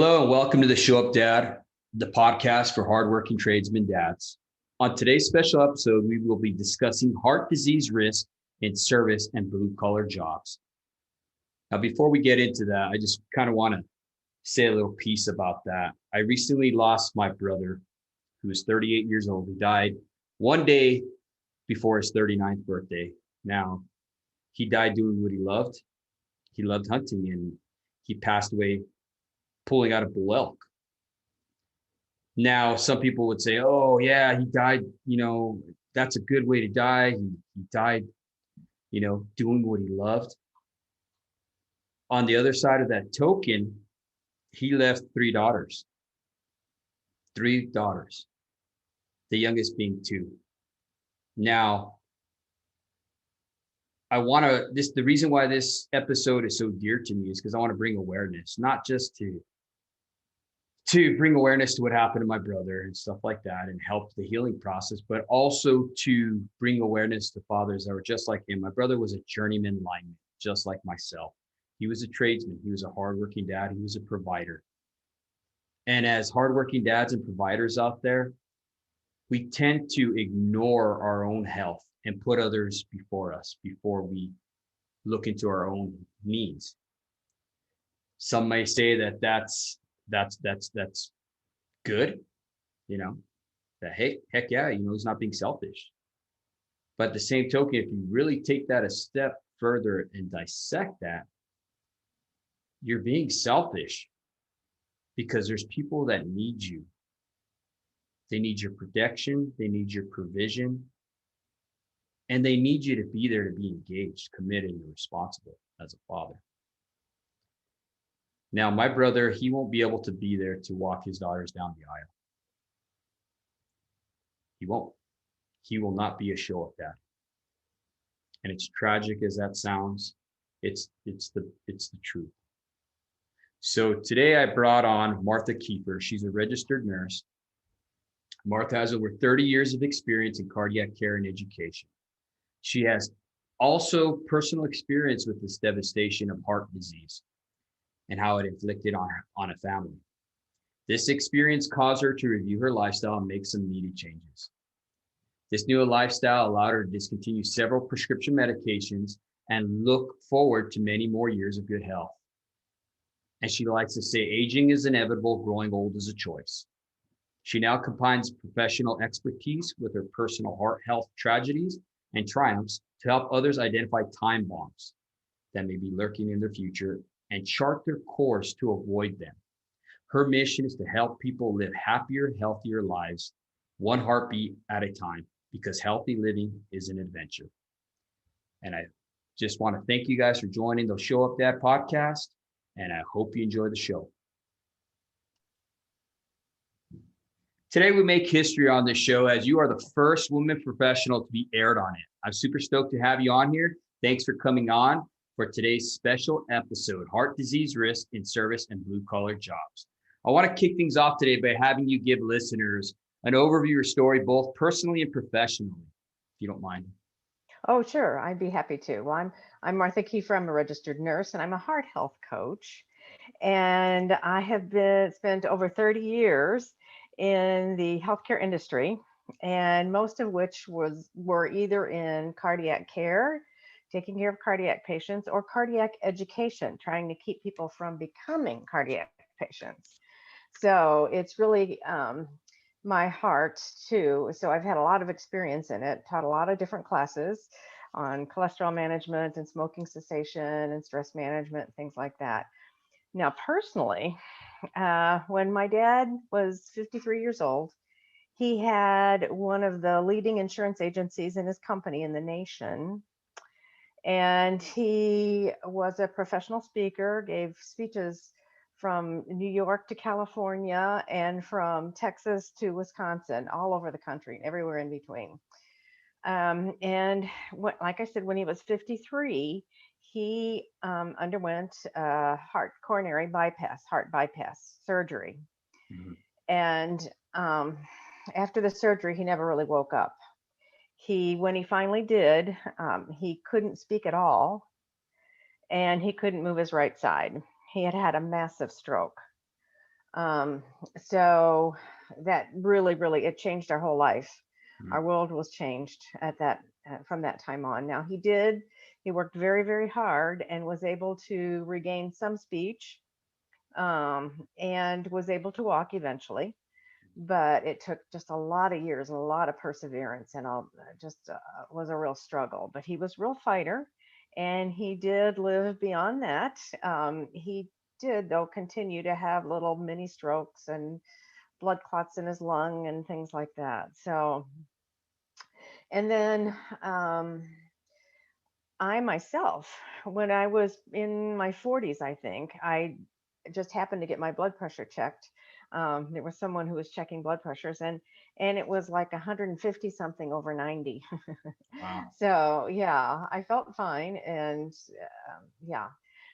Hello and welcome to the Show Up Dad, the podcast for hardworking tradesmen dads. On today's special episode, we will be discussing heart disease risk in service and blue-collar jobs. Now, before we get into that, I just kind of want to say a little piece about that. I recently lost my brother, who was 38 years old. He died one day before his 39th birthday. Now, he died doing what he loved. He loved hunting, and he passed away pulling out a bull elk. Now, some people would say, oh, yeah, he died, that's a good way to die. He died, doing what he loved. On the other side of that token, he left three daughters, the youngest being 2. Now, the reason why this episode is so dear to me is because I want to bring awareness, not just to bring awareness to what happened to my brother and stuff like that and help the healing process, but also to bring awareness to fathers that were just like him. My brother was a journeyman lineman, just like myself. He was a tradesman. He was a hardworking dad. He was a provider. And as hardworking dads and providers out there, we tend to ignore our own health and put others before us before we look into our own needs. Some may say that that's good, that heck yeah, he's not being selfish. But at the same token, if you really take that a step further and dissect that, you're being selfish because there's people that need you. They need your protection, they need your provision, and they need you to be there to be engaged, committed, and responsible as a father. Now, my brother, he won't be able to be there to walk his daughters down the aisle. He won't. He will not be a show-up dad. And as tragic as that sounds, it's the truth. So today I brought on Martha Kieffer. She's a registered nurse. Martha has over 30 years of experience in cardiac care and education. She has also personal experience with this devastation of heart disease and how it inflicted on a family. This experience caused her to review her lifestyle and make some needed changes. This new lifestyle allowed her to discontinue several prescription medications and look forward to many more years of good health. And she likes to say, aging is inevitable, growing old is a choice. She now combines professional expertise with her personal heart health tragedies and triumphs to help others identify time bombs that may be lurking in their future and chart their course to avoid them. Her mission is to help people live happier, healthier lives, one heartbeat at a time, because healthy living is an adventure. And I just want to thank you guys for joining the Show Up Dad podcast, and I hope you enjoy the show. Today, we make history on this show as you are the first woman professional to be aired on it. I'm super stoked to have you on here. Thanks for coming on for today's special episode, Heart Disease Risk in Service and Blue-Collar Jobs. I want to kick things off today by having you give listeners an overview of your story, both personally and professionally, if you don't mind. Oh, sure. I'd be happy to. Well, I'm Martha Kieffer. I'm a registered nurse, and I'm a heart health coach. And I have spent over 30 years in the healthcare industry, and most of which were either in cardiac care, taking care of cardiac patients, or cardiac education, trying to keep people from becoming cardiac patients. So it's really my heart too. So I've had a lot of experience in it, taught a lot of different classes on cholesterol management and smoking cessation and stress management, things like that. Now, personally, when my dad was 53 years old, he had one of the leading insurance agencies in his company in the nation. And he was a professional speaker, gave speeches from New York to California and from Texas to Wisconsin, all over the country and everywhere in between. Like I said, when he was 53, he underwent heart bypass surgery. Mm-hmm. And after the surgery, he never really woke up. When he finally did, he couldn't speak at all, and he couldn't move his right side. He had had a massive stroke. Um, so that really, really, it changed our whole life. Mm. Our world was changed at that from that time on. Now he worked very, very hard and was able to regain some speech, and was able to walk eventually. But it took just a lot of years and a lot of perseverance, and just was a real struggle. But he was a real fighter, and he did live beyond that. He did, though, continue to have little mini strokes and blood clots in his lung and things like that. So, and then I myself, when I was in my 40s, I think, I just happened to get my blood pressure checked. There was someone who was checking blood pressures, and it was like 150 something over 90. Wow. So yeah, I felt fine, and yeah.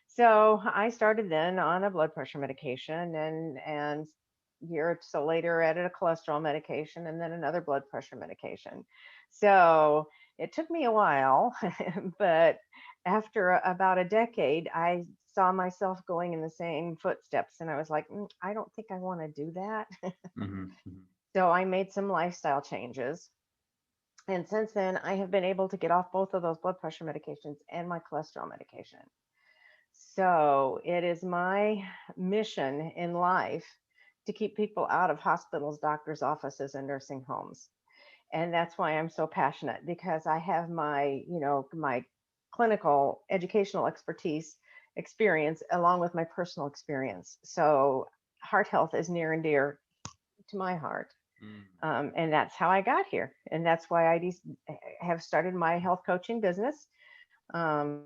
So I started then on a blood pressure medication, and a year or so later added a cholesterol medication, and then another blood pressure medication. So it took me a while, but after about a decade, I saw myself going in the same footsteps, and I was like, I don't think I want to do that. Hmm. Hmm. So I made some lifestyle changes. And since then, I have been able to get off both of those blood pressure medications and my cholesterol medication. So it is my mission in life to keep people out of hospitals, doctors' offices, and nursing homes. And that's why I'm so passionate, because I have my clinical educational expertise experience along with my personal experience. So heart health is near and dear to my heart. Mm. And that's how I got here. And that's why have started my health coaching business. Um,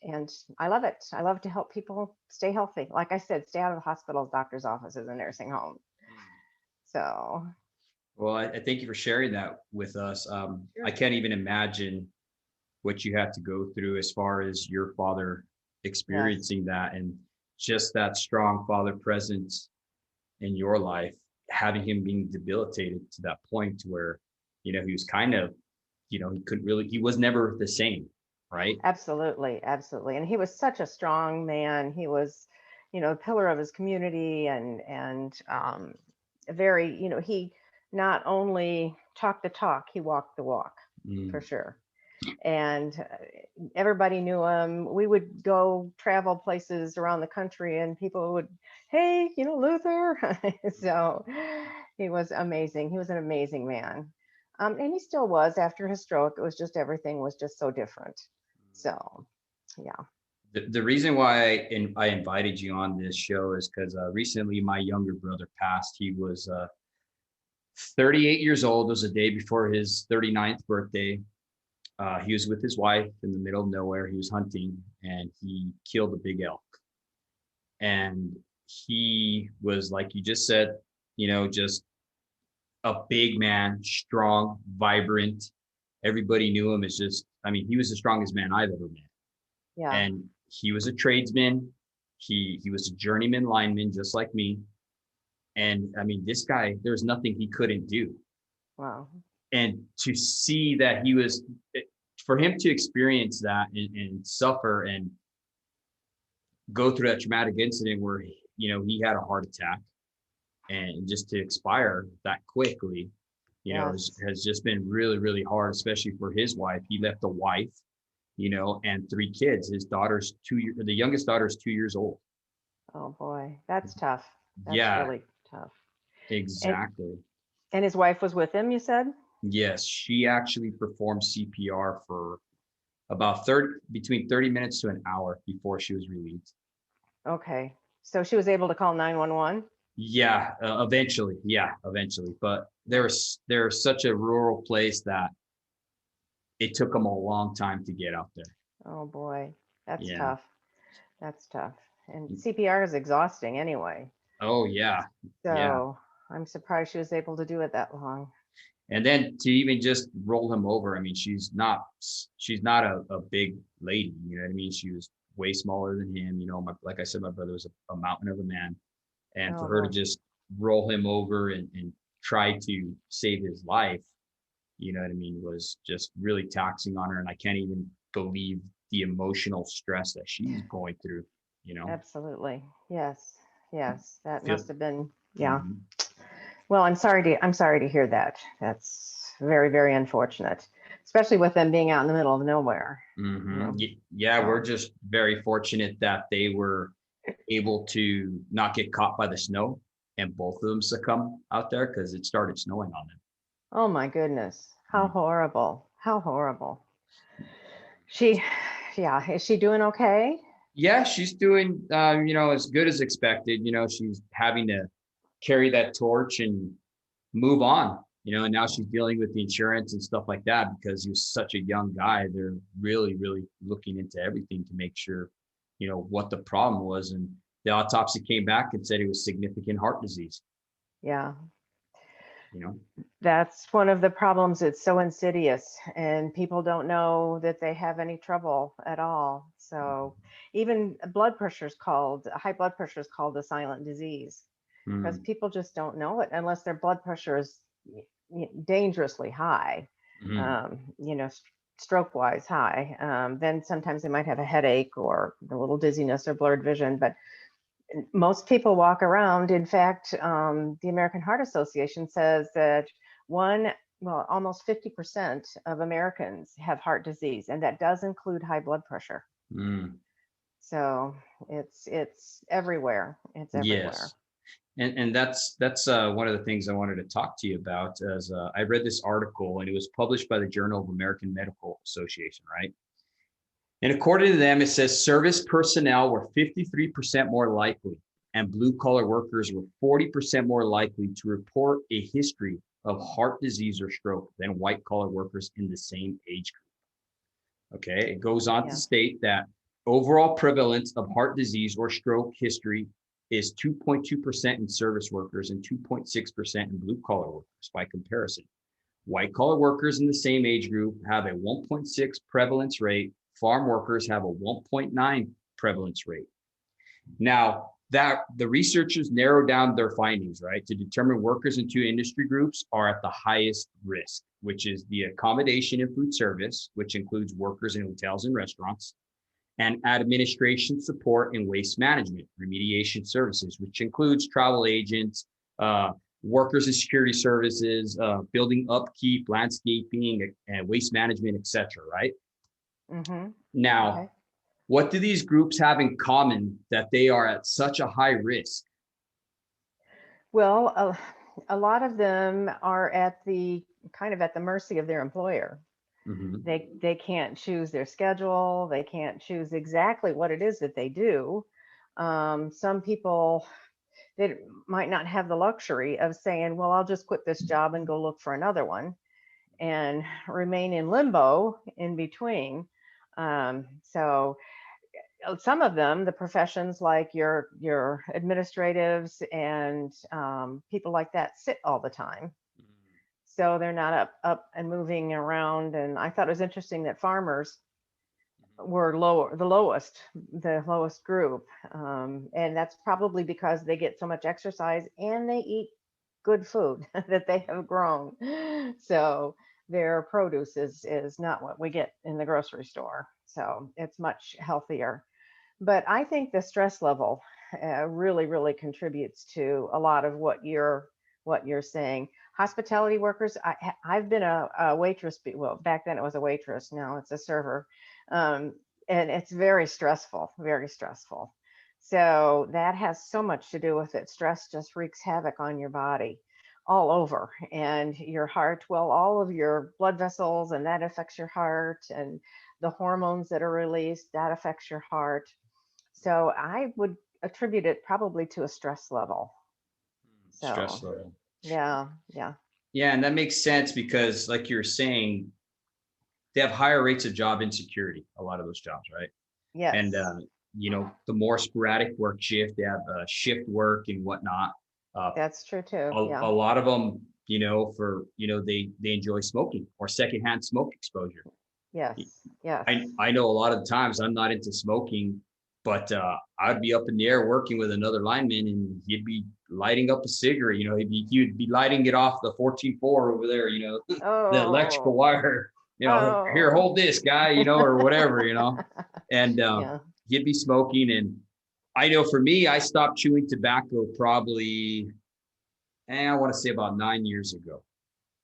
and I love it. I love to help people stay healthy. Like I said, stay out of hospitals, doctors' offices, and nursing homes. Mm. So, Well, I thank you for sharing that with us. I sure. can't even imagine what you had to go through as far as your father Yes, experiencing that, and just that strong father presence in your life, having him being debilitated to that point where, he was kind of, he couldn't really, he was never the same, right? absolutely, absolutely. And he was such a strong man. He was, a pillar of his community, and very, he not only talked the talk, he walked the walk for Mm. sure. And everybody knew him. We would go travel places around the country, and people would, hey, Luther. So he was amazing. He was an amazing man. And he still was after his stroke. It was just everything was just so different. So, yeah. The reason why I invited you on this show is because recently my younger brother passed. He was 38 years old. It was the day before his 39th birthday. He was with his wife in the middle of nowhere. He was hunting and he killed a big elk. And he was, like you just said, just a big man, strong, vibrant. Everybody knew him as just, I mean, he was the strongest man I've ever met. Yeah. And he was a tradesman. He was a journeyman lineman, just like me. And I mean, this guy, there's nothing he couldn't do. Wow. And to see that for him to experience that and suffer and go through that traumatic incident where, he had a heart attack and just to expire that quickly, Yes. has just been really, really hard, especially for his wife. He left a wife, and three kids. His daughter's the youngest daughter is 2 years old. Oh boy. That's tough. That's Yeah, really tough. And exactly. and his wife was with him, you said? Yes, she actually performed CPR for about between 30 minutes to an hour before she was relieved. Okay. So she was able to call 911? Yeah, eventually. Yeah, eventually. But there's such a rural place that it took them a long time to get out there. Oh boy, that's Yeah. tough. That's tough. And CPR is exhausting anyway. Oh yeah. Yeah. So I'm surprised she was able to do it that long. And then to even just roll him over, I mean, she's not a big lady, you know what I mean? She was way smaller than him. Like I said, my brother was a mountain of a man. And for Oh her to boy. just roll him over and try to save his life, you know what I mean, was just really taxing on her. And I can't even believe the emotional stress that she's going through, you know? Absolutely. Yes. Yes, that Feel- must have been, yeah. Mhm. Well, I'm sorry to hear that. That's very, very unfortunate, especially with them being out in the middle of nowhere, you know. Yeah, we're So, just very fortunate that they were able to not get caught by the snow, and both of them succumb out there because it started snowing on them. oh my goodness, how Mm. horrible. How horrible. She, yeah, is she doing okay? Yeah, she's doing, as good as expected. She's having to carry that torch and move on. And now she's dealing with the insurance and stuff like that because he was such a young guy. They're really, really looking into everything to make sure, what the problem was. And the autopsy came back and said it was significant heart disease. Yeah, You know, that's one of the problems. It's so insidious, and people don't know that they have any trouble at all. So, even high blood pressure is called a silent disease because mm, people just don't know it unless their blood pressure is dangerously high, mm, um, you know, stroke wise high. Then sometimes they might have a headache or a little dizziness or blurred vision, but most people walk around. In fact, the American Heart Association says that almost 50% of Americans have heart disease, and that does include high blood pressure. mm. So it's everywhere. It's everywhere. Yes. And that's one of the things I wanted to talk to you about. As I read this article, and it was published by the Journal of American Medical Association, right? And according to them, it says service personnel were 53% more likely, and blue collar workers were 40% more likely to report a history of heart disease or stroke than white collar workers in the same age group. Okay. It goes on to Yeah. state that overall prevalence of heart disease or stroke history is 2.2% in service workers and 2.6% in blue collar workers by comparison. White collar workers in the same age group have a 1.6 prevalence rate. Farm workers have a 1.9 prevalence rate. Now, that the researchers narrowed down their findings, right, to determine workers in two industry groups are at the highest risk, which is the accommodation and food service, which includes workers in hotels and restaurants, and administration support and waste management, remediation services, which includes travel agents, workers in security services, building upkeep, landscaping, and waste management, etc. Right Mm-hmm. now, Okay. what do these groups have in common that they are at such a high risk? Well, a lot of them are at the kind of at the mercy of their employer. Mm-hmm. They can't choose their schedule. They can't choose exactly what it is that they do. Some people that might not have the luxury of saying, "Well, I'll just quit this job and go look for another one," and remain in limbo in between. So some of them, the professions like your administratives and people like that, sit all the time, so they're not up and moving around. And I thought it was interesting that farmers were the lowest group, and that's probably because they get so much exercise and they eat good food that they have grown. So their produce is not what we get in the grocery store, so it's much healthier. But I think the stress level really, really contributes to a lot of what you're saying. Hospitality workers, I've been a waitress. Well, back then it was a waitress. Now it's a server, um, and it's very stressful, very stressful. So that has so much to do with it. Stress just wreaks havoc on your body all over, and your heart. Well, all of your blood vessels, and that affects your heart, and the hormones that are released, that affects your heart. So I would attribute it probably to a stress level. Stress So level. yeah, yeah, Yeah, and that makes sense because, like you're saying, they have higher rates of job insecurity. A lot of those jobs, right? And yes, the more sporadic work shift, they have shift work and whatnot. Uh, that's true too. a Yeah, lot of them, they enjoy smoking or secondhand smoke exposure. yes, yes. I know a lot of the times I'm not into smoking, but I'd be up in the air working with another lineman, and he'd be lighting up a cigarette. He'd be lighting it off the 14.4 over there. The electrical Oh, wire. Here, oh, hold this guy. Or whatever. And yeah, he'd be smoking, and I know for me, I stopped chewing tobacco probably, I want to say about 9 years ago.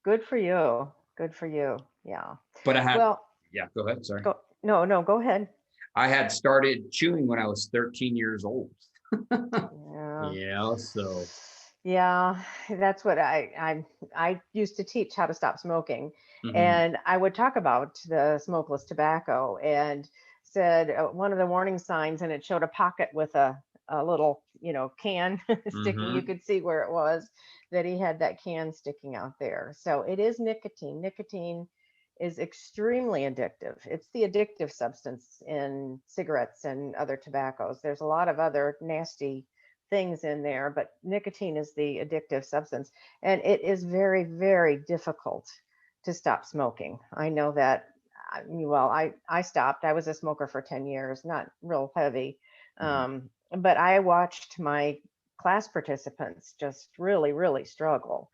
Good for you. Good for you. Yeah. But I had, Well, yeah, go ahead. Sorry. go, no, no, go ahead. I had started chewing when I was 13 years old. Yeah. Yeah. So, Yeah, that's what I used to teach how to stop smoking, mhm, and I would talk about the smokeless tobacco and said one of the warning signs, and it showed a pocket with a little, can sticking. You mhm, could see where it was that he had that can sticking out there. So it is nicotine. Nicotine is extremely addictive. It's the addictive substance in cigarettes and other tobaccos. There's a lot of other nasty things in there, but nicotine is the addictive substance. And it is very, very difficult to stop smoking. I know that. Well, I stopped. I was a smoker for 10 years, not real heavy. mhm. But I watched my class participants just really, really struggle.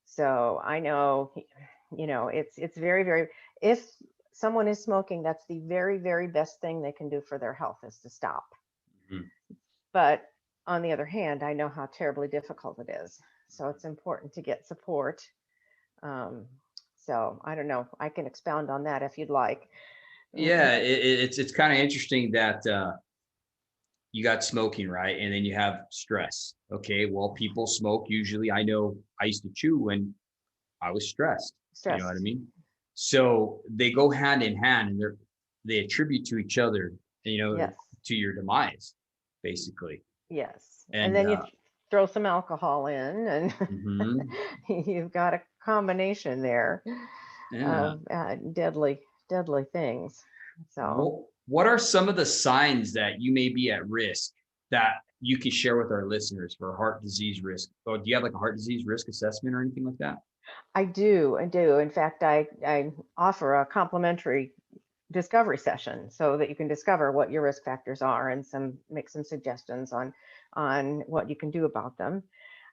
So I know, it's very, very, if someone is smoking, that's the very, very best thing they can do for their health is to stop. Mhm. But on the other hand, I know how terribly difficult it is. So it's important to get support. Um, so I don't know. I can expound on that if you'd like. Yeah, it's kind of interesting that you got smoking, right? And then you have stress. Okay, well, people smoke usually. I know I used to chew when I was stressed. You know what I Stress. mean? So they go hand in hand, and they attribute to each other, you know, Yes. to your demise, basically. Yes. And And then you throw some alcohol in, and mhm, you've got a combination there yeah. of deadly, deadly things. So. What are some of the signs that you may be at risk that you can share with our listeners for heart disease risk? Oh, do you have like a heart disease risk assessment or anything like that? I do. I do. In fact, I offer a complimentary discovery session so that you can discover what your risk factors are and make some suggestions on what you can do about them.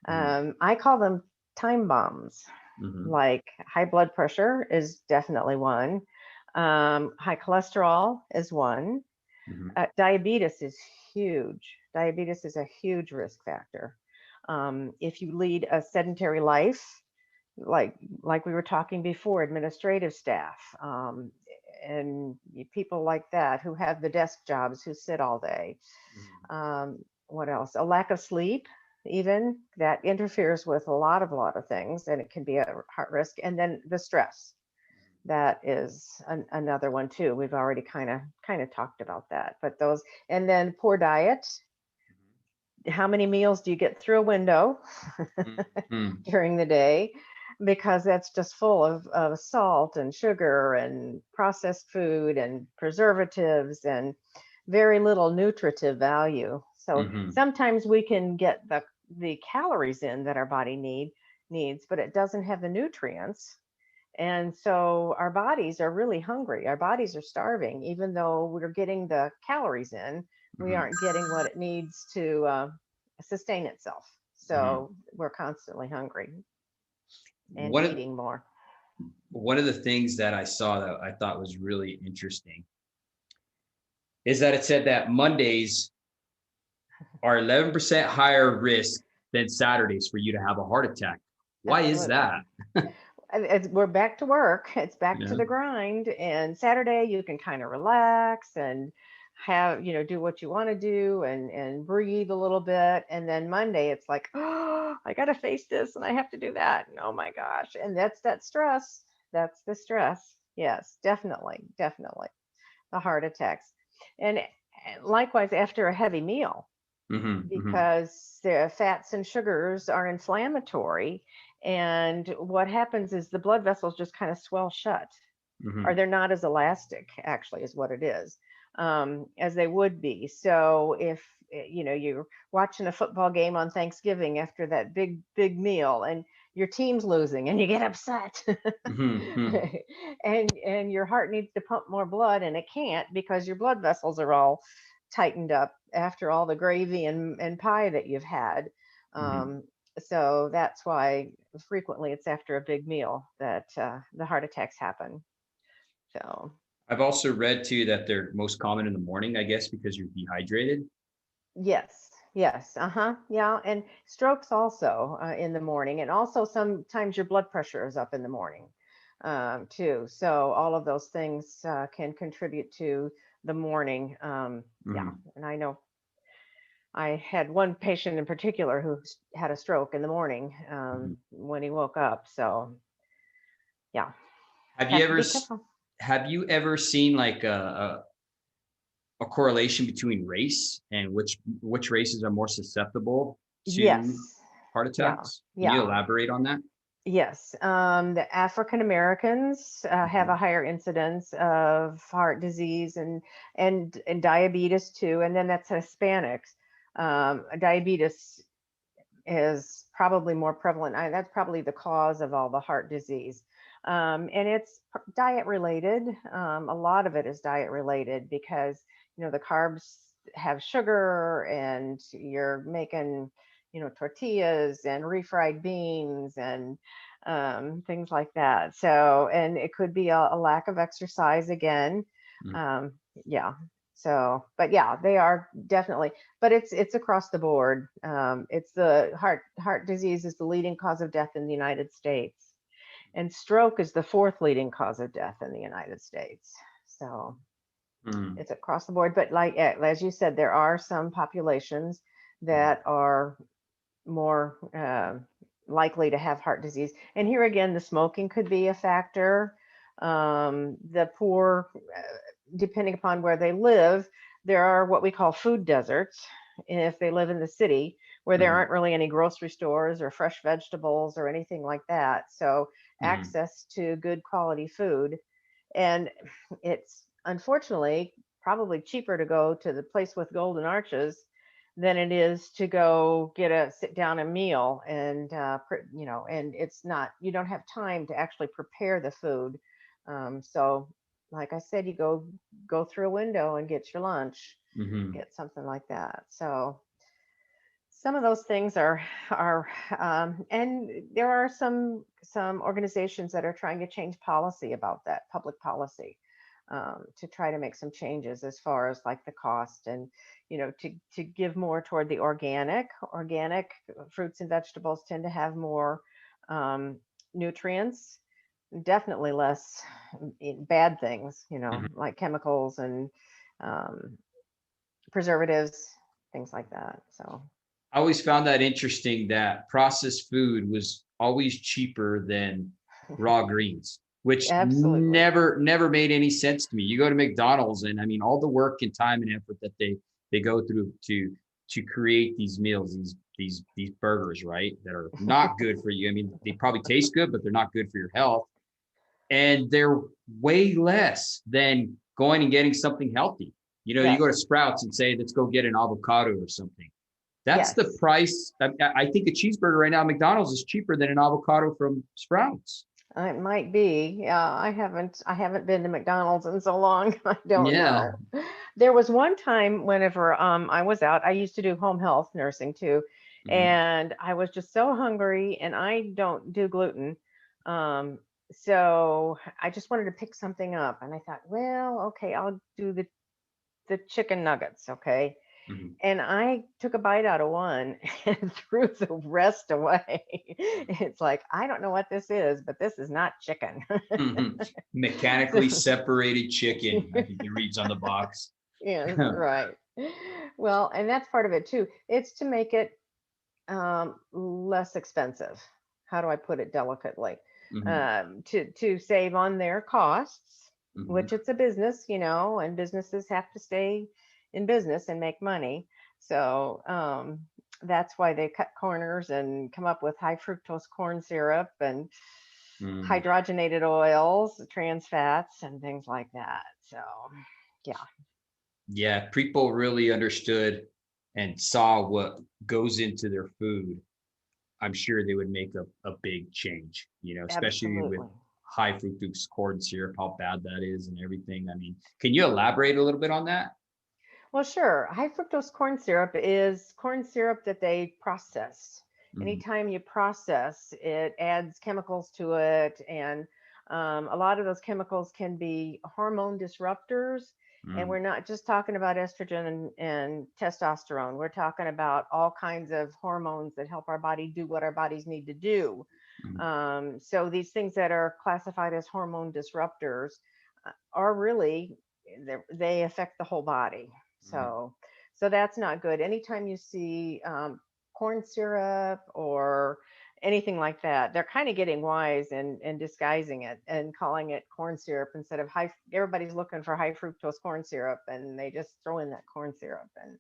Mhm, I call them time bombs. mhm, Like high blood pressure is definitely one. High cholesterol is one. mhm, Diabetes is huge. Diabetes is a huge risk factor. If you lead a sedentary life, like we were talking before, administrative staff, and people like that who have the desk jobs, who sit all day. mhm, What else? A lack of sleep, even that interferes with a lot of things, and it can be a heart risk. And then the stress, that is another one too. We've already kind of talked about that, but those, and then poor diet. How many meals do you get through a window mhm, mhm, during the day? Because that's just full of salt and sugar and processed food and preservatives and very little nutritive value. So mhm, sometimes we can get the calories in that our body needs, but it doesn't have the nutrients. And so our bodies are really hungry. Our bodies are starving, even though we're getting the calories in. We mhm, aren't getting what it needs to sustain itself. mhm. So we're constantly hungry and One of needing more. one of the things that I saw that I thought was really interesting is that it said that Mondays are 11% higher risk than Saturdays for you to have a heart attack. Why is Absolutely. that? We're back to work. It's back to Yeah. the grind. And Saturday you can kind of relax and have, do what you want to do and breathe a little bit. And then Monday it's like, oh, I got to face this and I have to do that. And oh my gosh. And that's that stress. That's the stress. Yes, definitely. Definitely. The heart attacks. And likewise after a heavy meal, Mhm, mhm, because the fats and sugars are inflammatory. And what happens is the blood vessels just kind of swell shut, or mhm, they're not as elastic, actually, is what it is, as they would be. So if you're watching a football game on Thanksgiving after that big meal, and your team's losing, and you get upset, mhm, mhm, and your heart needs to pump more blood, and it can't because your blood vessels are all tightened up after all the gravy and pie that you've had. mhm. Um, so that's why frequently it's after a big meal that the heart attacks happen. So I've also read too that they're most common in the morning, I guess, because you're dehydrated. Yes, yes, yeah, and strokes also in the morning, and also sometimes your blood pressure is up in the morning too. So all of those things can contribute to the morning. Yeah, Mhm, and I know I had one patient in particular who had a stroke in the morning mhm. when he woke up. So yeah, Have you have to ever be s- careful. have you ever seen like a correlation between race and which races are more susceptible to Yes, heart yeah, attacks? Can you yeah. elaborate on that? Yes, the African Americans have a Mhm, higher incidence of heart disease and diabetes too, and then that's Hispanics. Diabetes is probably more prevalent. That's probably the cause of all the heart disease, and it's diet related. A lot of it is diet related because the carbs have sugar, and you're making tortillas and refried beans and things like that. So, and it could be a lack of exercise again. mhm, Um, yeah. So, but yeah, they are definitely, but it's across the board. It's the heart disease is the leading cause of death in the United States, and stroke is the fourth leading cause of death in the United States. So mhm, it's across the board. But like as you said, there are some populations mhm, that are more likely to have heart disease. And here again, the smoking could be a factor. The poor, depending upon where they live, there are what we call food deserts. If they live in the city where there mhm, aren't really any grocery stores or fresh vegetables or anything like that. So mhm, access to good quality food. And it's unfortunately probably cheaper to go to the place with golden arches than it is to go get a sit down a meal and and it's not, you don't have time to actually prepare the food. So like I said, you go through a window and get your lunch, mhm. get something like that. So some of those things are and there are some organizations that are trying to change policy about that, public policy, to try to make some changes as far as like the cost, and to give more toward the organic fruits and vegetables tend to have more um, nutrients, definitely less bad things, Mhm. like chemicals and um, preservatives, things like that. So I always found that interesting that processed food was always cheaper than raw greens, which absolutely. never made any sense to me. You go to McDonald's and I mean all the work and time and effort that they go through to create these meals, these burgers, right? That are not good for you. I mean, they probably taste good, but they're not good for your health. And they're way less than going and getting something healthy. You go to Yes. Sprouts and say, let's go get an avocado or something. That's the Yes. price. I think a cheeseburger right now at McDonald's is cheaper than an avocado from Sprouts. It might be. Yeah, I haven't been to McDonald's in so long. I don't Yeah. know. There was one time whenever I was out, I used to do home health nursing too, Mhm. and I was just so hungry, and I don't do gluten. So I just wanted to pick something up, and I thought, well, okay, I'll do the chicken nuggets, okay? Mhm. And I took a bite out of one and threw the rest away. It's like, I don't know what this is, but this is not chicken. Mhm. Mechanically So, separated chicken, I think it reads on the box. yes, right. Well, and that's part of it too. It's to make it less expensive. How do I put it delicately? Mhm. To save on their costs, Mhm. which it's a business, and businesses have to stay in business and make money. So that's why they cut corners and come up with high fructose corn syrup and Mm. hydrogenated oils, trans fats, and things like that. So, yeah, Yeah, people really understood and saw what goes into their food. I'm sure they would make a big change, especially with absolutely. high fructose corn syrup, how bad that is and everything. I mean, can you elaborate a little bit on that? Well, sure. High fructose corn syrup is corn syrup that they process. Mhm. Anytime you process, it adds chemicals to it. And a lot of those chemicals can be hormone disruptors. And Mm, we're not just talking about estrogen and testosterone. We're talking about all kinds of hormones that help our body do what our bodies need to do. mm, So these things that are classified as hormone disruptors are really, they affect the whole body. mm, So that's not good. Anytime you see corn syrup or anything like that, they're kind of getting wise and disguising it and calling it corn syrup instead of high. Everybody's looking for high fructose corn syrup, and they just throw in that corn syrup, and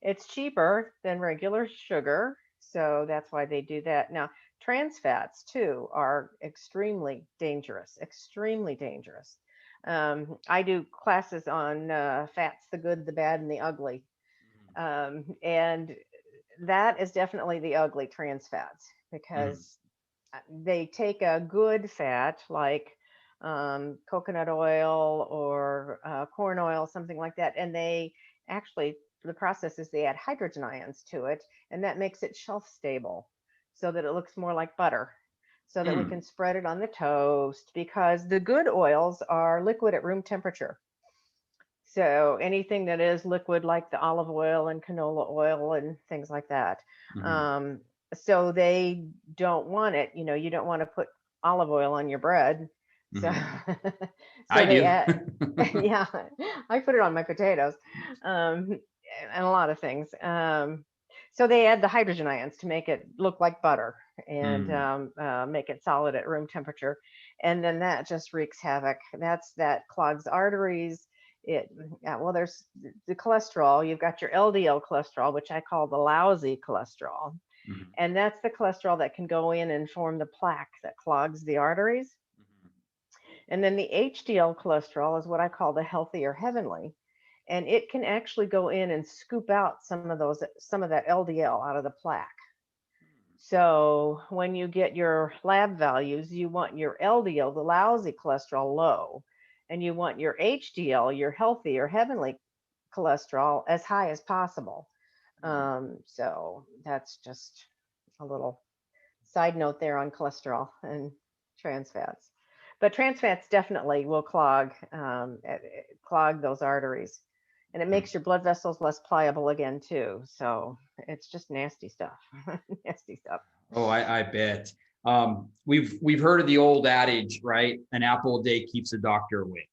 it's cheaper than regular sugar. So that's why they do that. Now, trans fats too are extremely dangerous, extremely dangerous. I do classes on fats, the good, the bad, and the ugly. And that is definitely the ugly, trans fats, mm, because they take a good fat like coconut oil or corn oil, something like that, and they actually, the process is they add hydrogen ions to it, and that makes it shelf stable so that it looks more like butter, so that we mm. can spread it on the toast, because the good oils are liquid at room temperature. So anything that is liquid, like the olive oil and canola oil and things like that. Mhm. Um, so they don't want it. You don't want to put olive oil on your bread. So, Mhm. so I they do. add, yeah, I put it on my potatoes, and a lot of things. So they add the hydrogen ions to make it look like butter and Mm, make it solid at room temperature. And then that just wreaks havoc. That clogs arteries. It Yeah, well, there's the cholesterol. You've got your LDL cholesterol, which I call the lousy cholesterol, mhm, and that's the cholesterol that can go in and form the plaque that clogs the arteries. mhm, And then the HDL cholesterol is what I call the healthy or heavenly, and it can actually go in and scoop out some of that LDL out of the plaque. So when you get your lab values, you want your LDL, the lousy cholesterol, low, and you want your HDL, your healthy or heavenly cholesterol, as high as possible. mm. So that's just a little side note there on cholesterol and trans fats. But trans fats definitely will clog those arteries, and it Mm. makes your blood vessels less pliable again too. So it's just nasty stuff, nasty stuff. Oh, I bet. We've heard of the old adage, right? An apple a day keeps the doctor away.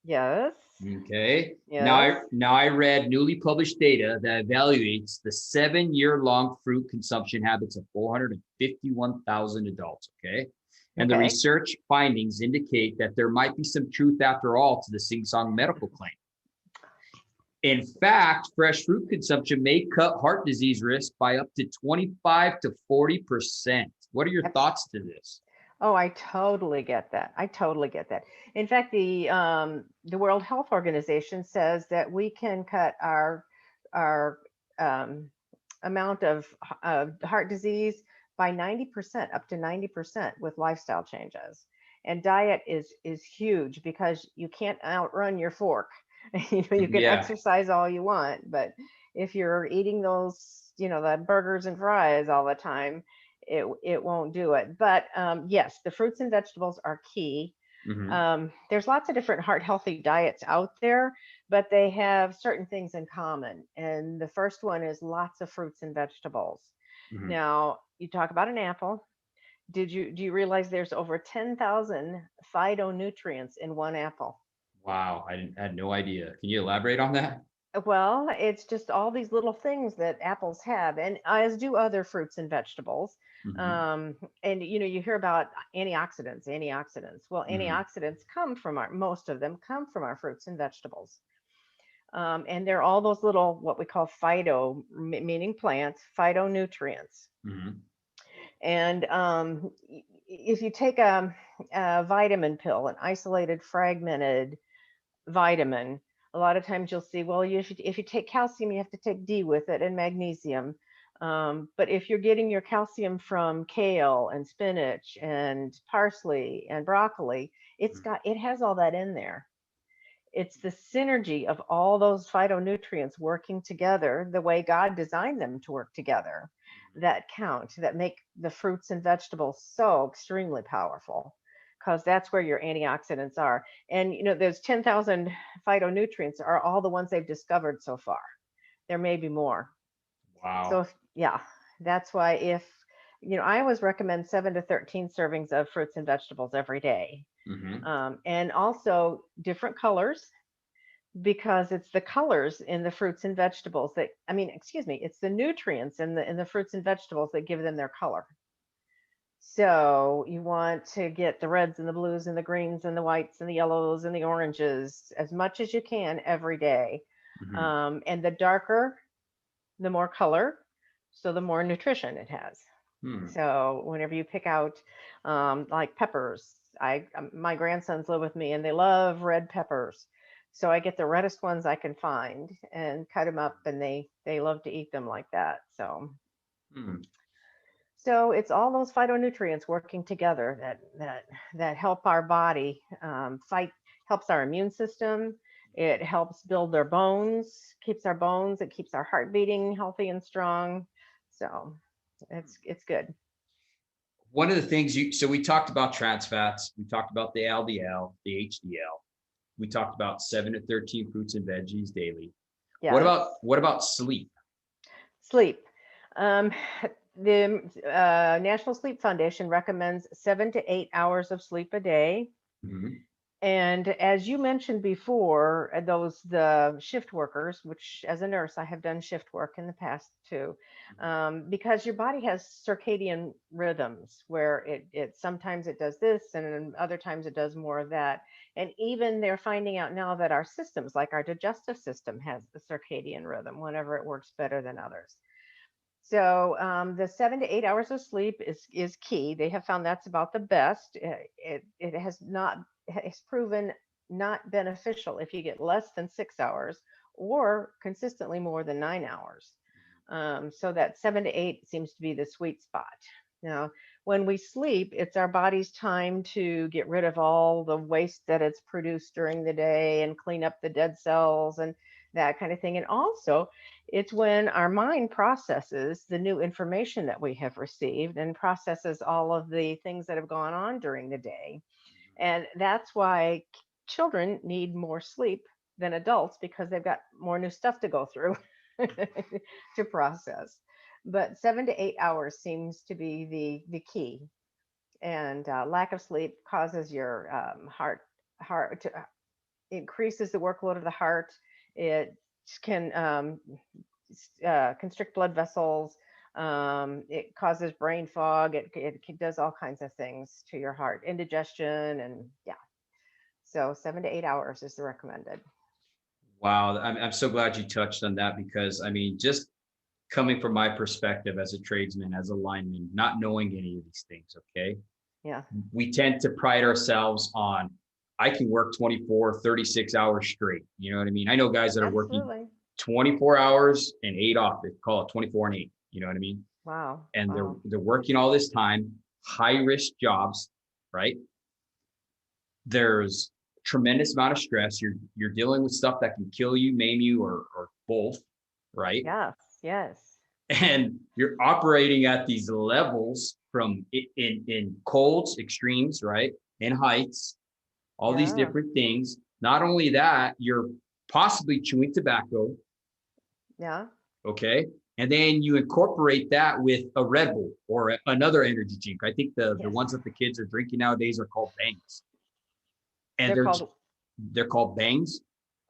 Yes, Okay. yes. Now I read newly published data that evaluates the 7 year long fruit consumption habits of 451,000 adults. Okay. And the Okay. research findings indicate that there might be some truth after all to the sing song medical claim. In fact, fresh fruit consumption may cut heart disease risk by up to 25 to 40%. What are your Abs- thoughts to this? Oh, I totally get that. I totally get that. In fact, the World Health Organization says that we can cut our um, amount of heart disease by 90%, up to 90% with lifestyle changes. And diet is huge, because you can't outrun your fork. You can Yeah. exercise all you want, but if you're eating those, the burgers and fries all the time, it won't do it. But yes, the fruits and vegetables are key. Hmm. There's lots of different heart healthy diets out there, but they have certain things in common. And the first one is lots of fruits and vegetables. Hmm. Now, you talk about an apple. Do you realize there's over 10,000 phytonutrients in one apple? Wow. I had no idea. Can you elaborate on that? Well, it's just all these little things that apples have, and as do other fruits and vegetables. Hmm. And you hear about antioxidants, antioxidants. Well, Hmm. antioxidants most of them come from our fruits and vegetables. And they're all those little, what we call meaning plants, phytonutrients. Hmm. And if you take a vitamin pill, an isolated, fragmented vitamin, a lot of times you'll see, well, if you take calcium, you have to take D with it, and magnesium. But if you're getting your calcium from kale and spinach and parsley and broccoli, it has all that in there. It's the synergy of all those phytonutrients working together the way God designed them to work together that count, that make the fruits and vegetables so extremely powerful. because that's where your antioxidants are. And those 10,000 phytonutrients are all the ones they've discovered so far. There may be more. So Wow. yeah, that's why I always recommend 7 to 13 servings of fruits and vegetables every day. Hmm. And also different colors, because it's the colors in the fruits and vegetables that, I mean, excuse me, it's the nutrients in the fruits and vegetables that give them their color. So you want to get the reds and the blues and the greens and the whites and the yellows and the oranges as much as you can every day. Hmm. And the darker, the more color, so the more nutrition it has. Hmm. So whenever you pick out like peppers, my grandsons live with me and they love red peppers. So I get the reddest ones I can find and cut them up, and they love to eat them like that. Hmm. So it's all those phytonutrients working together that help our body fight, helps our immune system. It helps build our bones, keeps our bones. It keeps our heart beating healthy and strong. So it's good. One of the things so we talked about trans fats, we talked about the LDL, the HDL, we talked about 7 to 13 fruits and veggies daily. Yes. What about sleep? Sleep. Um, the National Sleep Foundation recommends 7 to 8 hours of sleep a day. Hmm. And as you mentioned before, the shift workers, which as a nurse, I have done shift work in the past too, because your body has circadian rhythms where it sometimes it does this and then other times it does more of that. And even they're finding out now that our systems, like our digestive system, has the circadian rhythm whenever it works better than others. So the 7 to 8 hours of sleep is key. They have found that's about the best. It has not it's proven not beneficial if you get less than 6 hours or consistently more than 9 hours. So that 7 to 8 seems to be the sweet spot. Now, when we sleep, it's our body's time to get rid of all the waste that it's produced during the day and clean up the dead cells and that kind of thing. And also, it's when our mind processes the new information that we have received and processes all of the things that have gone on during the day. And that's why children need more sleep than adults, because they've got more new stuff to go through to process. But 7 to 8 hours seems to be the key. And lack of sleep causes your heart to increases the workload of the heart. It can constrict blood vessels. It causes brain fog. It does all kinds of things to your heart, indigestion, and yeah. So 7 to 8 hours is the recommended. Wow, I'm so glad you touched on that because I mean, just coming from my perspective as a tradesman, as a lineman, not knowing any of these things, okay? Yeah, We tend to pride ourselves on, I can work 24, 36 hours straight. You know what I mean? I know guys that are working absolutely. 24 hours and 8 off. They call it 24 and 8. You know what I mean? Wow. And Wow. they're working all this time, high risk jobs, right? There's tremendous amount of stress. You're dealing with stuff that can kill you, maim you, or both, right? Yes. Yes. And you're operating at these levels from in colds, extremes, right? In heights, all these Yeah. different things. Not only that, you're possibly chewing tobacco, Yeah. okay? And then you incorporate that with a Red Bull or another energy drink. I think the Yes. ones that the kids are drinking nowadays are called Bangs, and They're called. they're called Bangs.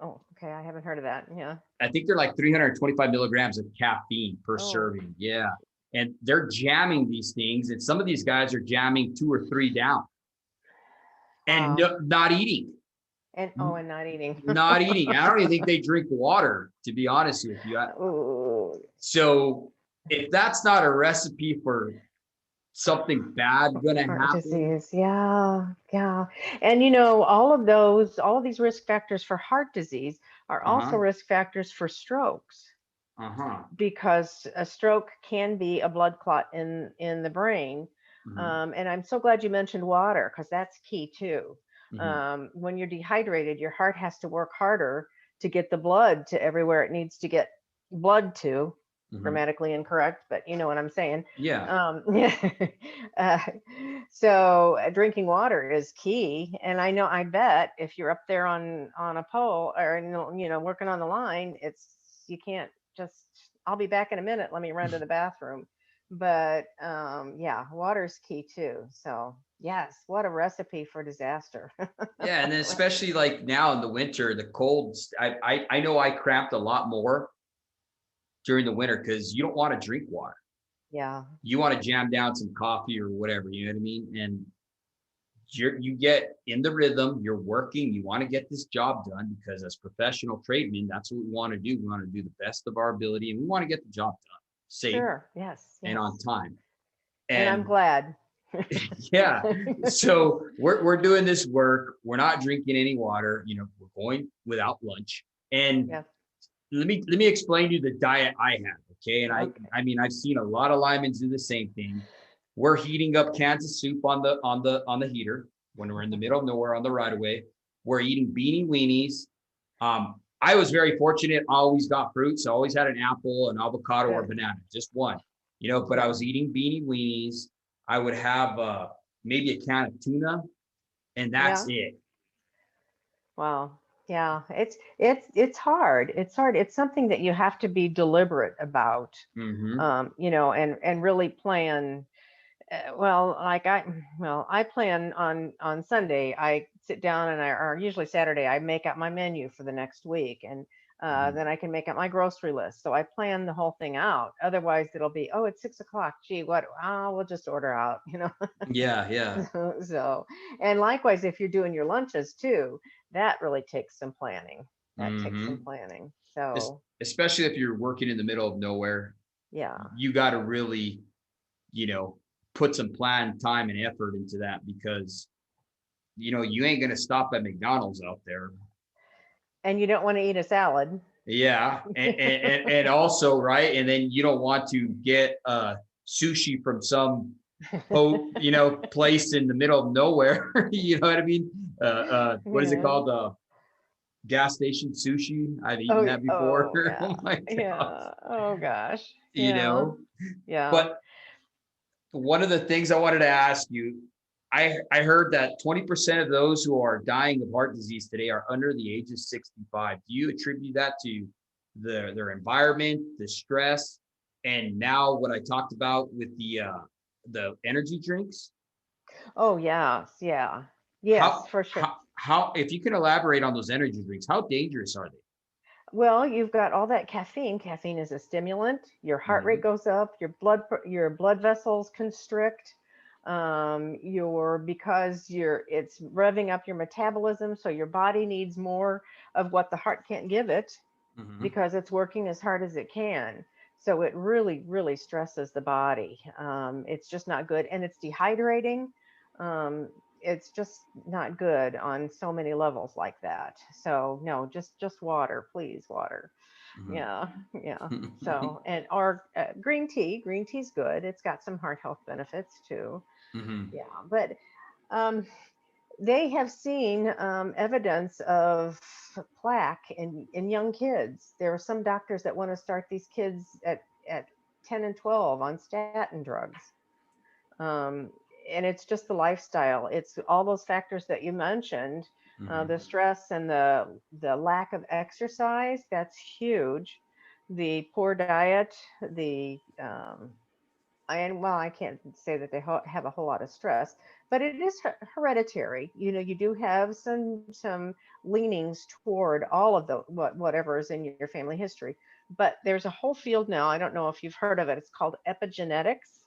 Oh, okay. I haven't heard of that. Yeah. I think they're like 325 milligrams of caffeine per Oh. serving. Yeah. And they're jamming these things. And some of these guys are jamming 2 or 3 down and Wow. not eating. And not eating. Not eating. I don't even think they drink water, to be honest with you. Ooh. So if that's not a recipe for something bad gonna Heart happen, disease. Yeah. Yeah. And all of these risk factors for heart disease are also uh-huh, risk factors for strokes, uh-huh, because a stroke can be a blood clot in the brain. uh-huh, And I'm so glad you mentioned water, because that's key too. uh-huh. When you're dehydrated, your heart has to work harder to get the blood to everywhere it needs to get blood to. Mhm. grammatically incorrect, but you know what I'm saying. Yeah. Yeah. uh, so drinking water is key, and I know, I bet if you're up there on a pole, or working on the line, it's, you can't just, I'll be back in a minute, let me run to the bathroom. But yeah, water is key too. So yes, what a recipe for disaster. Yeah, and then especially like now in the winter, the colds. I know I cramped a lot more during the winter because you don't want to drink water. Yeah, You want to jam down some coffee or whatever. You know what I mean? And you get in the rhythm. You're working. You want to get this job done because as professional tradesmen, that's what we want to do. We want to do the best of our ability, and we want to get the job done safe sure. Yes, and on yes. time. And I'm And glad. yeah, so we're doing this work. We're not drinking any water. We're going without lunch. And Yeah. let me explain to you the diet I have. Okay, and I Okay. I mean I've seen a lot of linemen do the same thing. We're heating up cans of soup on the heater when we're in the middle of nowhere on the right of way. We're eating beanie weenies. I was very fortunate. I always got fruits. I always had an apple, an avocado, or a Good. banana, just one. But I Yeah. was eating beanie weenies. I would have maybe a can of tuna, and that's Yeah. it. Wow. Yeah. It's hard. It's hard. It's something that you have to be deliberate about. Hmm. And really plan. Well, I plan on Sunday. I sit down and or usually Saturday, I make out my menu for the next week, and Hmm. then I can make out my grocery list. So I plan the whole thing out. Otherwise, it'll be, oh, it's 6 o'clock. Gee, what? Oh, we'll just order out. Yeah, yeah. So, and likewise, if you're doing your lunches too, that really takes some planning. That takes some Hmm. planning. So, Especially if you're working in the middle of nowhere, yeah. you got to really, you know, put some plan, time, and effort into that because you ain't gonna stop at McDonald's out there. And you don't want to eat a salad. Yeah, and also right, and then you don't want to get sushi from some place in the middle of nowhere. You know what I mean? What is it Yeah. called? Gas station sushi. I've eaten Oh, that before. oh, yeah. Oh my god. Yeah. Oh gosh. You Yeah. know, Yeah. but one of the things I wanted to ask you, I heard that 20% of those who are dying of heart disease today are under the age of 65. Do you attribute that to their environment, the stress, and now what I talked about with the energy drinks? Oh, yes. Yeah. Yes, How for sure. how if you can elaborate on those energy drinks, how dangerous are they? Well, you've got all that caffeine. Caffeine is a stimulant. Your heart rate Hmm. goes up. Your blood vessels constrict. Because it's revving up your metabolism, so your body needs more of what the heart can't give it Hmm. because it's working as hard as it can. So it really, really stresses the body. It's just not good, and it's dehydrating. Um, it's just not good on so many levels like that. So no, just water, please, water. Yeah, yeah. Hmm. So and or green tea. Green tea's good. It's got some heart health benefits too. Hmm. Yeah, but um, they have seen evidence of plaque in young kids. There are some doctors that want to start these kids at 10 and 12 on statin drugs. Um, and it's just the lifestyle. It's all those factors that you mentioned, the Hmm. stress and the lack of exercise. That's huge. The poor diet, the and well, I can't say that they have a whole lot of stress, but it is hereditary. You do have some leanings toward all of the whatever is in your family history. But there's a whole field now. I don't know if you've heard of it. It's called epigenetics.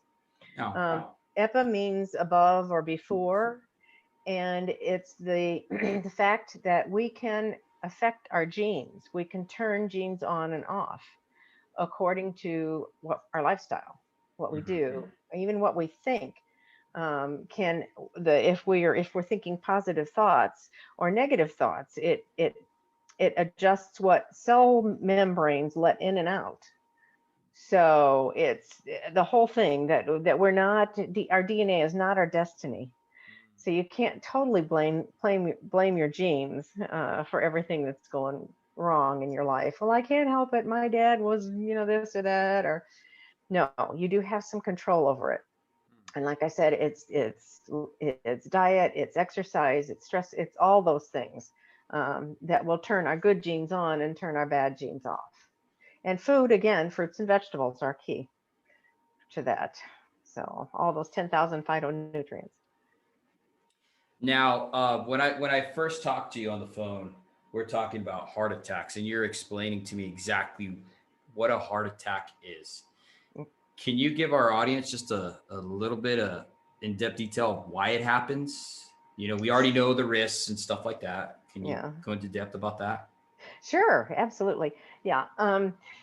Oh. Um, Epi means above or before, and it's the the fact that we can affect our genes. We can turn genes on and off according to what our lifestyle, what we Hmm. do, even what we think. Can the if we're thinking positive thoughts or negative thoughts, it adjusts what cell membranes let in and out. So it's the whole thing that we're not our DNA is not our destiny. So you can't totally blame your genes for everything that's going wrong in your life. Well, I can't help it. My dad was, this or that, or no, you do have some control over it. And like I said, it's diet, it's exercise, it's stress, it's all those things that will turn our good genes on and turn our bad genes off. And food, again, fruits and vegetables are key to that. So all those 10,000 phytonutrients. Now, when I first talked to you on the phone, we're talking about heart attacks, and you're explaining to me exactly what a heart attack is. Can you give our audience just a little bit of in-depth detail of why it happens? We already know the risks and stuff like that. Can you Yeah. go into depth about that? Sure, absolutely. Yeah.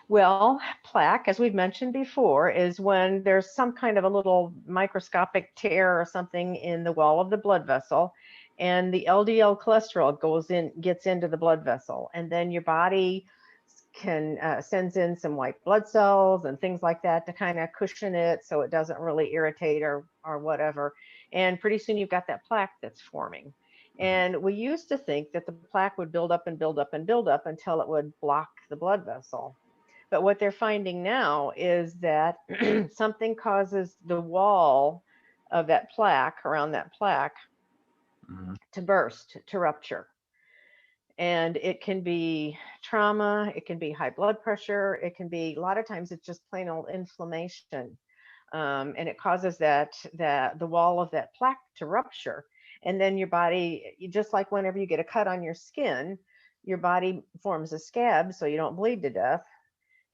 Well, plaque, as we've mentioned before, is when there's some kind of a little microscopic tear or something in the wall of the blood vessel, and the LDL cholesterol gets into the blood vessel, and then your body can sends in some white blood cells and things like that to kind of cushion it so it doesn't really irritate or whatever. And pretty soon you've got that plaque that's forming. Mhm. And we used to think that the plaque would build up and build up and build up until it would block the blood vessel. But what they're finding now is that something causes the wall of that plaque, around that plaque, Mhm. to burst, to rupture. And it can be trauma, it can be high blood pressure, it can be, a lot of times it's just plain old inflammation. And it causes the wall of that plaque to rupture. And then your body, just like whenever you get a cut on your skin, your body forms a scab so you don't bleed to death.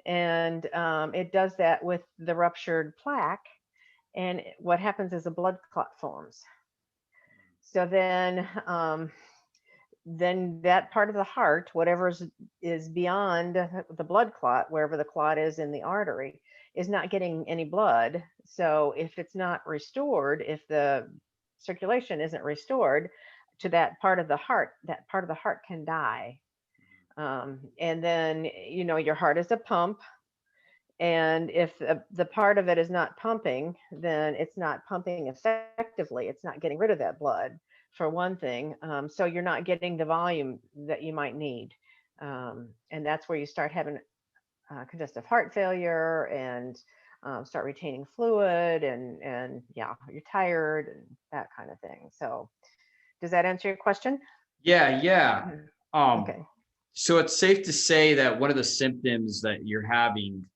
And it does that with the ruptured plaque. And what happens is a blood clot forms. So then that part of the heart, whatever is beyond the blood clot, wherever the clot is in the artery, is not getting any blood. So if it's not restored, if the circulation isn't restored to that part of the heart, that part of the heart can die. And then, your heart is a pump. And if the part of it is not pumping, then it's not pumping effectively. It's not getting rid of that blood, for one thing. So you're not getting the volume that you might need. And that's where you start having congestive heart failure and start retaining fluid. And yeah, you're tired and that kind of thing. So does that answer your question? Yeah, yeah. Mhm. Um, Okay. so it's safe to say that one of the symptoms that you're having,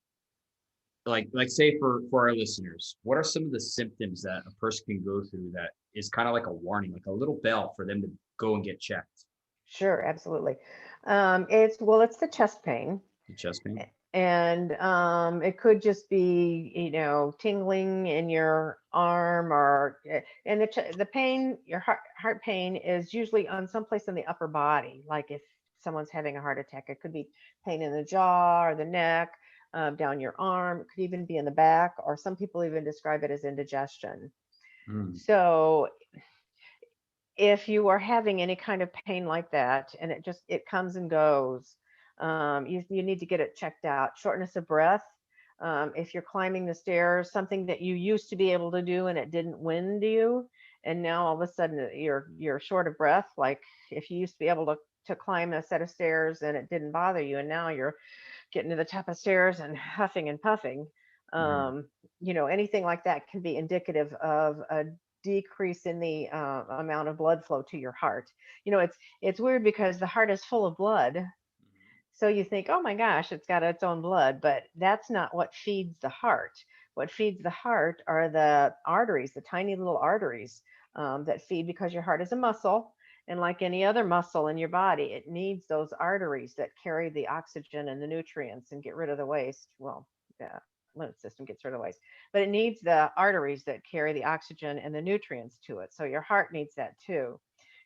like say for our listeners, what are some of the symptoms that a person can go through that is kind of like a warning, like a little bell for them to go and get checked? Sure, absolutely. It's the chest pain. The chest pain. And it could just be, tingling in your arm, and the pain, your heart pain is usually on someplace in the upper body. Like if someone's having a heart attack, it could be pain in the jaw or the neck, down your arm. It could even be in the back, or some people even describe it as indigestion. Mm. So if you are having any kind of pain like that and it comes and goes, you need to get it checked out. Shortness of breath, if you're climbing the stairs, something that you used to be able to do and it didn't wind you, and now all of a sudden you're short of breath. Like if you used to be able to climb a set of stairs and it didn't bother you, and now you're getting to the top of stairs and huffing and puffing. Mm. Anything like that can be indicative of a decrease in the amount of blood flow to your heart. It's weird because the heart is full of blood, so you think, oh my gosh, it's got its own blood, but that's not what feeds the heart. What feeds the heart are the arteries, the tiny little arteries that feed, because your heart is a muscle. And like any other muscle in your body, it needs those arteries that carry the oxygen and the nutrients and get rid of the waste. Well, the lymph system gets rid of waste, but it needs the arteries that carry the oxygen and the nutrients to it. So your heart needs that too.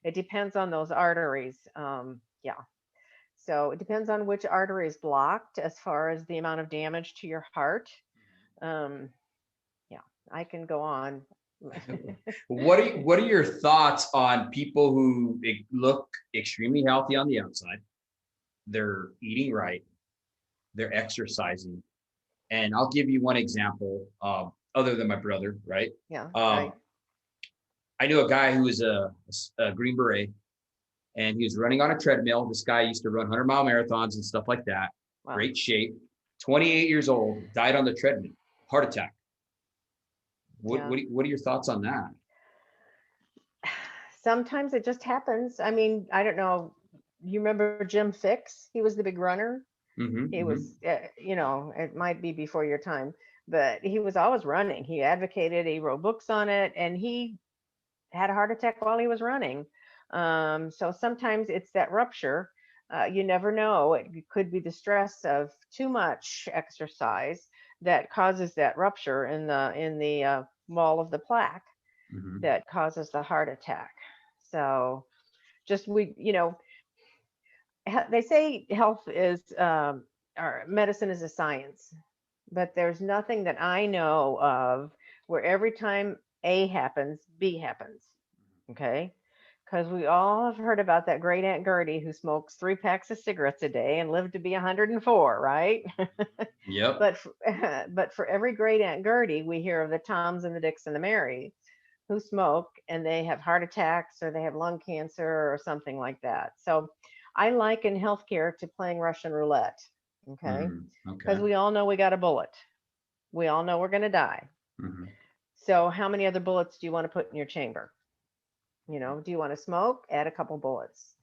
It depends on those arteries. Yeah, so it depends on which artery is blocked as far as the amount of damage to your heart. Um, yeah, I can go on. What are your thoughts on people who look extremely healthy on the outside? They're eating right, they're exercising, and I'll give you one example. Other than my brother, right? Yeah, Um, right. I knew a guy who was a Green Beret, and he was running on a treadmill. This guy used to run 100-mile marathons and stuff like that. Wow. Great shape. 28 years old, died on the treadmill, heart attack. Yeah. What are your thoughts on that? Sometimes it just happens. I mean, I don't know. You remember Jim Fix? He was the big runner. He was, it might be before your time, but he was always running. He advocated, he wrote books on it, and he had a heart attack while he was running. So sometimes it's that rupture. You never know. It could be the stress of too much exercise that causes that rupture in the wall of the plaque that causes the heart attack. So just they say health is or medicine is a science, but there's nothing that I know of where every time A happens, B happens. Okay. Because we all have heard about that great Aunt Gertie who smokes 3 packs of cigarettes a day and lived to be 104, right? Yep. but for every great Aunt Gertie, we hear of the Toms and the Dicks and the Marys who smoke and they have heart attacks or they have lung cancer or something like that. So I liken healthcare to playing Russian roulette. Okay. Because Okay. we all know we got a bullet. We all know we're going to die. So how many other bullets do you want to put in your chamber? Do you want to smoke? Add a couple bullets.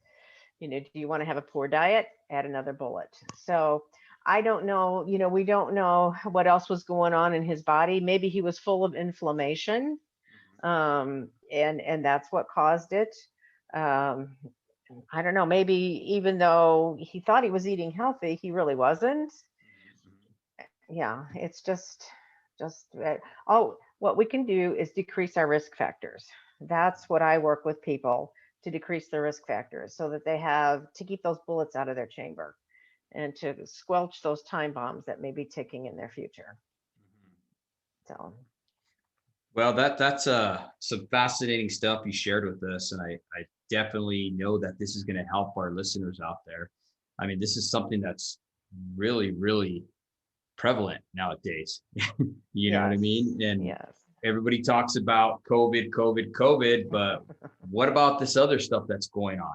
Do you want to have a poor diet? Add another bullet. So I don't know, we don't know what else was going on in his body. Maybe he was full of inflammation. And that's what caused it. Um, I don't know, maybe even though he thought he was eating healthy, he really wasn't. Yeah, it's just what we can do is decrease our risk factors. That's what I work with people to decrease the risk factors so that they have to keep those bullets out of their chamber and to squelch those time bombs that may be ticking in their future. So Well, that's some fascinating stuff you shared with us, and I definitely know that this is going to help our listeners out there. I mean, this is something that's really, really prevalent nowadays. You know what I yes, mean? And yes. everybody talks about COVID, but what about this other stuff that's going on?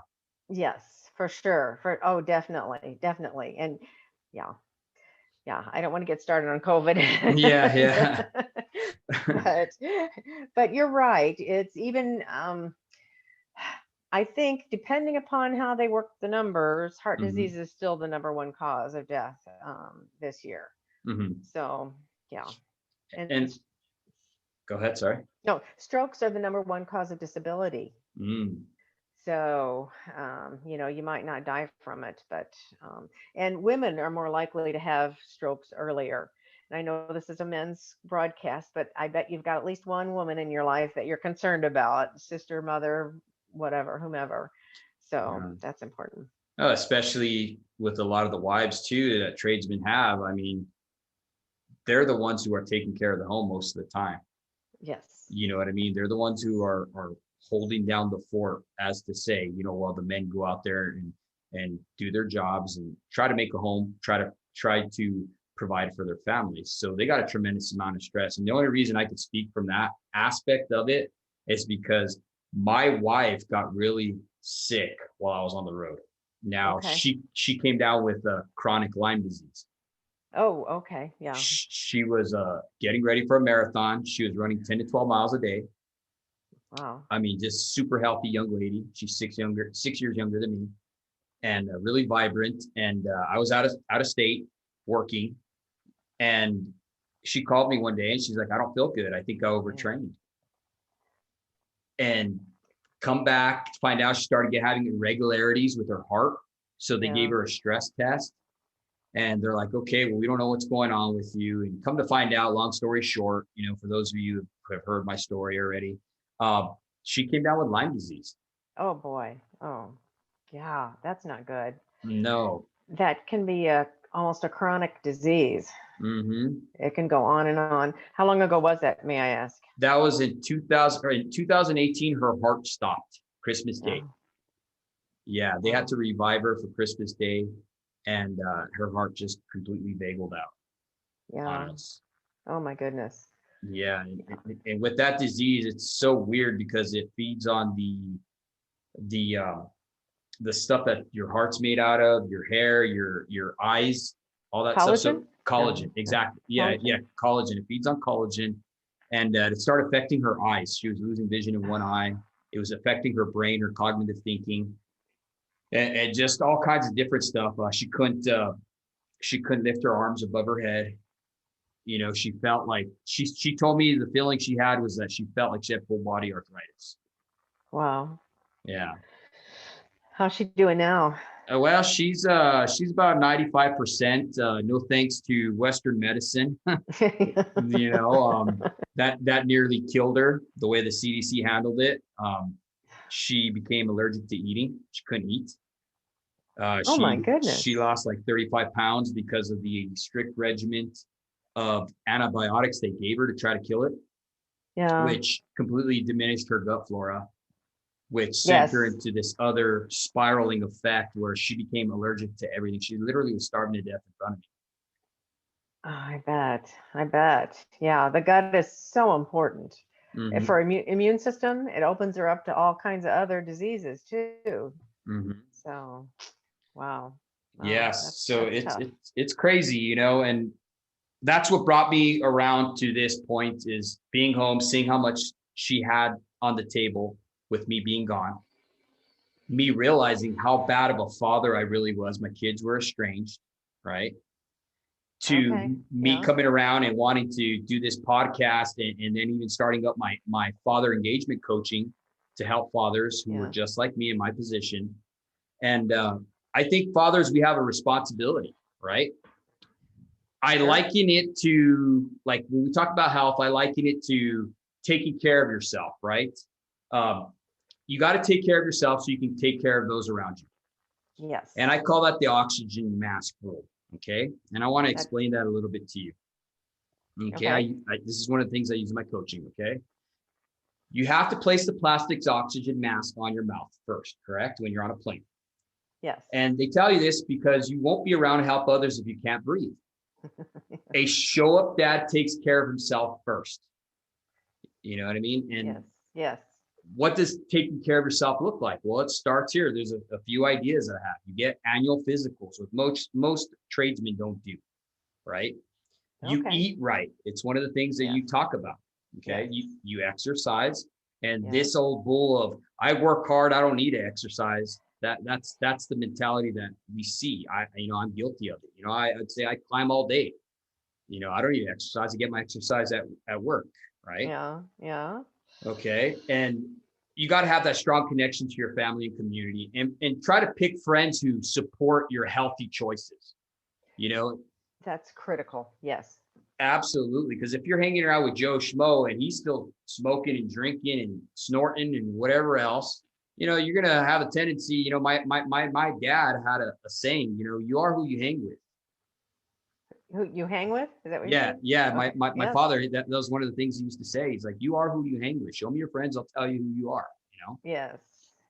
Yes, for sure. Definitely, definitely. And yeah, yeah, I don't want to get started on COVID. Yeah, yeah. but but you're right. It's even I think depending upon how they work the numbers, heart disease is still the number one cause of death this year. So yeah. And And go ahead, sorry. no, strokes are the number one cause of disability. So, you might not die from it, but, and women are more likely to have strokes earlier. And I know this is a men's broadcast, but I bet you've got at least one woman in your life that you're concerned about, sister, mother, whatever, whomever. So that's important. Oh, especially with a lot of the wives too that tradesmen have. I mean, they're the ones who are taking care of the home most of the time. Yes. You know what I mean? They're the ones who are holding down the fort, as to say, while the men go out there and do their jobs and try to make a home, try to provide for their families. So they got a tremendous amount of stress. And the only reason I could speak from that aspect of it is because my wife got really sick while I was on the road. Now she came down with chronic Lyme disease. Oh, okay. Yeah. She was getting ready for a marathon. She was running 10 to 12 miles a day. Wow. I mean, just super healthy young lady. She's 6 years younger than me, and really vibrant. And I was out of state working, and she called me one day and she's like, "I don't feel good. I think I overtrained." And come back to find out she started having irregularities with her heart. So they gave her a stress test. And they're like, "Okay, well, we don't know what's going on with you." And come to find out, long story short, for those of you who have heard my story already, she came down with Lyme disease. Oh boy. Oh, yeah. That's not good. No. That can be almost a chronic disease. It can go on and on. How long ago was that, may I ask? That was in 2018. Her heart stopped Christmas Day. Yeah, they had to revive her for Christmas Day, and her heart just completely vagaled out. Yeah. Oh my goodness. Yeah, and with that disease, it's so weird because it feeds on the the stuff that your heart's made out of, your hair, your eyes, all that stuff. So Collagen? collagen, No, no. exactly. Yeah, yeah, Collagen? collagen. It feeds on collagen, and it started affecting her eyes. She was losing vision in one eye. It was affecting her brain, her cognitive thinking, and just all kinds of different stuff. She couldn't lift her arms above her head. You know, she felt like she told me the feeling she had was that she felt like she had full body arthritis. Wow. Yeah. How's she doing now? Well, she's about 95%. No thanks to Western medicine. You know, that nearly killed her. The way the CDC handled it, she became allergic to eating. She couldn't eat. Oh my She goodness. lost like 35 pounds because of the strict regimen of antibiotics they gave her to try to kill it, Yeah. which completely diminished her gut flora, which sent her Yes. into this other spiraling effect where she became allergic to everything. She literally was starving to death in front of me. Oh, I bet. I bet. Yeah, the gut is so important. For Mm-hmm. immune system, it opens her up to all kinds of other diseases too. Mm-hmm. So, wow. Wow, Yes. that's So that's tough. it's crazy, you know, and that's what brought me around to this point is being home, seeing how much she had on the table with me being gone, me realizing how bad of a father I really was. My kids were estranged, right? Okay. To me Yeah. coming around and wanting to do this podcast and then even starting up my father engagement coaching to help fathers who were Yeah. just like me in my position. And I think fathers, we have a responsibility, right? I Sure. liken it to, like, when we talk about health, I liken it to taking care of yourself, right? Um, you got to take care of yourself so you can take care of those around you. And I Yes. call that the oxygen mask rule. Okay. And I want to That's explain that a little bit to you. Okay. okay. This is one of the things I use in my coaching. Okay. You have to place the plastic's oxygen mask on your mouth first, correct? When you're on a plane. Yes. And they tell you this because you won't be around to help others if you can't breathe. A show up dad takes care of himself first. You know what I mean? And Yes. Yes. what does taking care of yourself look like? Well, it starts here. There's a few ideas I have. You get annual physicals, which most tradesmen don't do, right? You Okay. eat right. It's one of the things that Yes. you talk about. Okay. Yes. You exercise. And Yes. this old bull of I work hard, I don't need to exercise. That's the mentality that we see. I'm guilty of it. I'd say I climb all day. I don't need to exercise. I get my exercise at work, right? Yeah. Yeah. Okay. And you got to have that strong connection to your family and community and try to pick friends who support your healthy choices. You know, That's critical. Yes. absolutely. Because if you're hanging around with Joe Schmo and he's still smoking and drinking and snorting and whatever else, you're going to have a tendency. My dad had a saying, you are who you hang with. Who you hang with? Is that what you Yeah, said? yeah. My Okay. my, my Yes. father, that was one of the things he used to say. He's like, you are who you hang with. Show me your friends, I'll tell you who you are. Yes.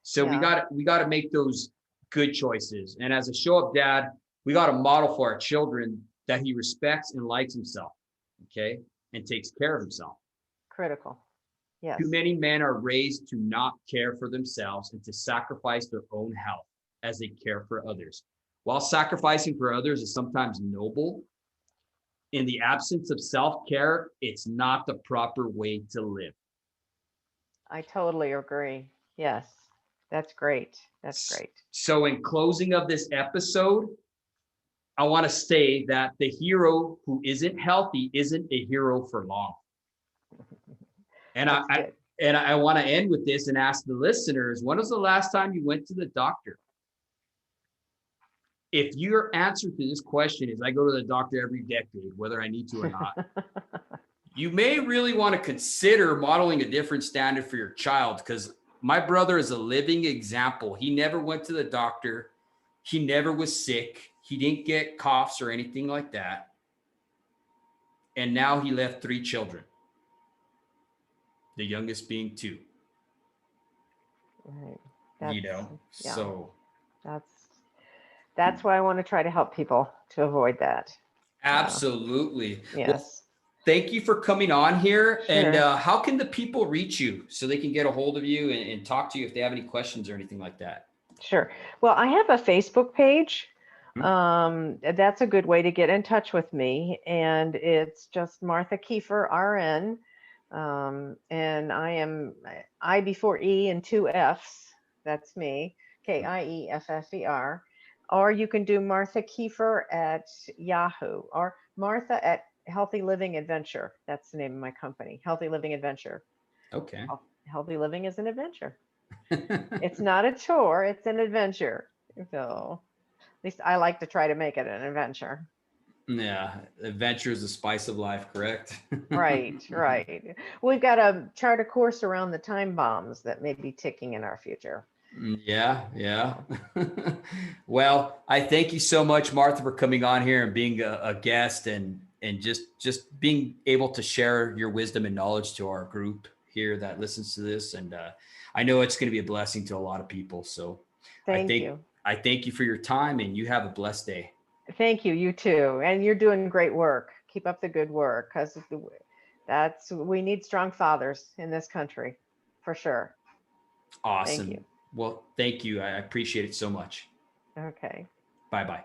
So we Yeah. got to make those good choices. And as a show up dad, we got to model for our children that he respects and likes himself, okay, and takes care of himself. Critical. Too Yes. many men are raised to not care for themselves and to sacrifice their own health as they care for others. While sacrificing for others is sometimes noble, in the absence of self-care, it's not the proper way to live. I totally agree. Yes. That's great. That's great. So in closing of this episode, I want to say that the hero who isn't healthy isn't a hero for long. And That's I good. and I want to end with this and ask the listeners, when was the last time you went to the doctor? If your answer to this question is I go to the doctor every decade, whether I need to or not, you may really want to consider modeling a different standard for your child, because my brother is a living example. He never went to the doctor. He never was sick. He didn't get coughs or anything like that. And now he left 3 children, the youngest being 2, Right. That's yeah. so That's that's why I want to try to help people to avoid that. Yeah. absolutely. Well, Yes. thank you for coming on here. And Sure. how can the people reach you so they can get a hold of you and talk to you if they have any questions or anything like that? Sure. Well, I have a Facebook page. Hmm? That's a good way to get in touch with me. And it's just Martha Kieffer, RN. And I am I before E and two F's. That's me, Kieffer. Or you can do Martha Kieffer at Yahoo or Martha at Healthy Living Adventure. That's the name of my company, Healthy Living Adventure. Okay. Healthy living is an adventure. It's not a chore, it's an adventure. So at least I like to try to make it an adventure. Yeah, adventure is the spice of life, correct? Right, right. We've got to chart a course around the time bombs that may be ticking in our future. Yeah, yeah. So Well, I thank you so much, Martha, for coming on here and being a guest and just being able to share your wisdom and knowledge to our group here that listens to this. And I know it's going to be a blessing to a lot of people. So I thank think you. I thank you for your time, and you have a blessed day. Thank you, you too. And you're doing great work. Keep up the good work because that's we need strong fathers in this country for sure. Thank Awesome. you. Well, thank you. I appreciate it so much. Okay. Bye bye.